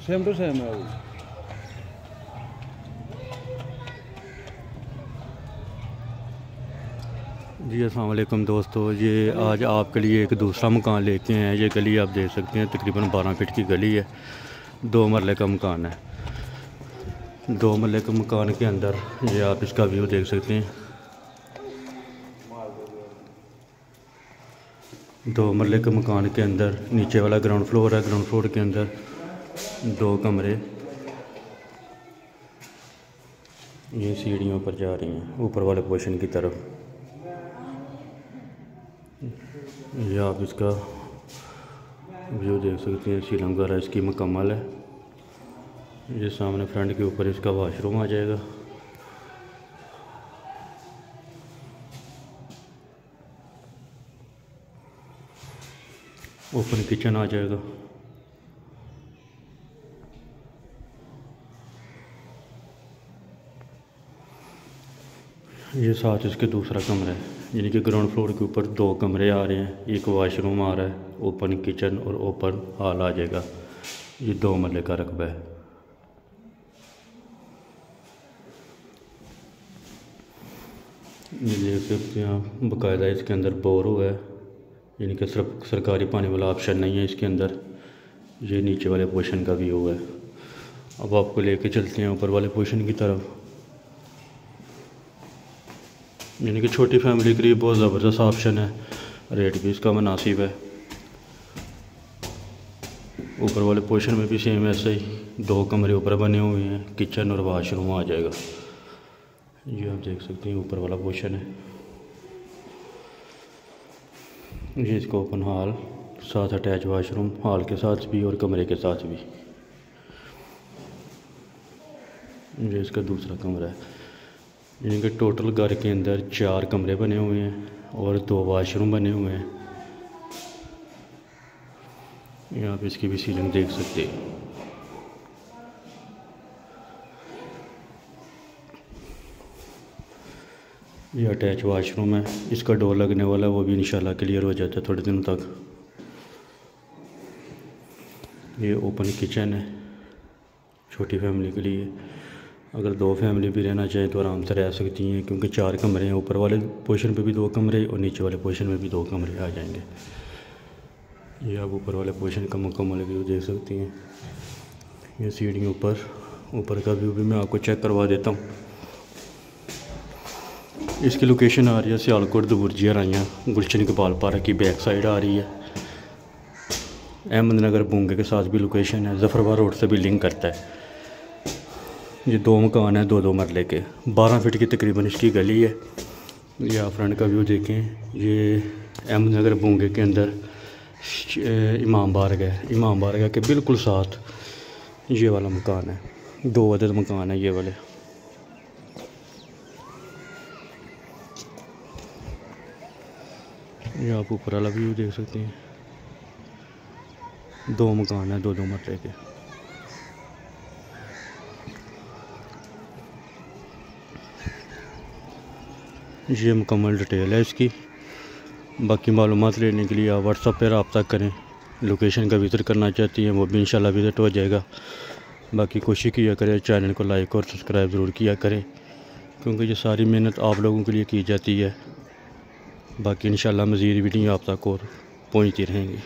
Same to same है वो। जी अस्सलाम वालेकुम दोस्तों, ये आज आपके लिए एक दूसरा मकान लेके हैं। ये गली आप देख सकते हैं, तकरीबन 12 फीट की गली है। 2 मरले का मकान है। 2 मरले के मकान के अंदर ये आप इसका व्यू देख सकते हैं। 2 मरले के मकान के अंदर नीचे वाला ग्राउंड फ्लोर है। ग्राउंड फ्लोर के अंदर 2 कमरे। ये सीढ़ियों पर जा रही हैं ऊपर वाले पोर्शन की तरफ। ये आप इसका व्यू देख सकते हैं। सीलिंग वगैरह इसकी मुकम्मल है। ये सामने फ्रंट के ऊपर इसका वॉशरूम आ जाएगा। ओपन किचन आ जाएगा। ये साथ इसके दूसरा कमरा है, यानी कि ग्राउंड फ्लोर के ऊपर 2 कमरे आ रहे हैं। एक वॉशरूम आ रहा है, ओपन किचन और ओपन हॉल आ जाएगा। ये 2 मरले का रकबा है। ये देख सकते हैं आप, बाकायदा इसके अंदर बोर हुआ है, यानी कि सिर्फ सरकारी पानी वाला ऑप्शन नहीं है इसके अंदर। ये नीचे वाले पोर्शन का व्यू है। अब आपको लेके चलते हैं ऊपर वाले पोर्शन की तरफ। यानी कि छोटी फैमिली के लिए बहुत ज़बरदस्त ऑप्शन है। रेट भी इसका मुनासिब है। ऊपर वाले पोर्शन में भी सेम ऐसे ही 2 कमरे ऊपर बने हुए हैं। किचन और वाशरूम आ जाएगा। ये आप देख सकते हैं ऊपर वाला पोर्शन है। ये इसका ओपन हॉल, साथ अटैच वाशरूम, हॉल के साथ भी और कमरे के साथ भी। ये इसका दूसरा कमरा है। यानी कि टोटल घर के अंदर 4 कमरे बने हुए हैं और 2 वाशरूम बने हुए हैं। यहाँ पे इसकी भी सीलिंग देख सकते हैं। ये अटैच वाशरूम है। इसका डोर लगने वाला है, वो भी इंशाल्लाह क्लियर हो जाता है थोड़े दिनों तक। ये ओपन किचन है छोटी फैमिली के लिए। अगर 2 फैमिली भी रहना चाहें तो आराम से रह सकती हैं, क्योंकि 4 कमरे हैं। ऊपर वाले पोर्शन पे भी 2 कमरे और नीचे वाले पोर्शन में भी 2 कमरे आ जाएंगे। ये आप ऊपर वाले पोर्शन का मुकम्मल व्यू देख सकती हैं। ये सीढ़ी ऊपर का व्यू भी मैं आपको चेक करवा देता हूँ। इसकी लोकेशन आ रही है सियालकोट दुबुर्जिया राइयाँ, गुलशन इकबाल पार्क की बैक साइड आ रही है। अहमदनगर बुंगे के साथ भी लोकेशन है। जफरबाद रोड से भी लिंक करता है। ये 2 मकान है 2-2 मरले के। 12 फीट की तकरीबन इसकी गली है। ये आप फ्रंट का व्यू देखें। ये अहमदनगर बुंगे के अंदर इमाम बारगाह है। इमाम बारगाह के बिल्कुल साथ ये वाला मकान है। 2 अदद मकान है ये वाले। ये आप ऊपर वाला व्यू देख सकते हैं। 2 मकान है 2-2 मरले के। ये मुकम्मल डिटेल है इसकी। बाकी मालूमात लेने के लिए आप व्हाट्सएप पर रब्ता करें। लोकेशन का विज़िट करना चाहती हैं वो भी इंशाल्लाह विज़िट हो जाएगा। बाकी कोशिश किया करें चैनल को लाइक और सब्सक्राइब ज़रूर किया करें, क्योंकि ये सारी मेहनत आप लोगों के लिए की जाती है। बाकी इंशाल्लाह मज़ीद वीडियो आप तक और पहुँचती रहेंगी।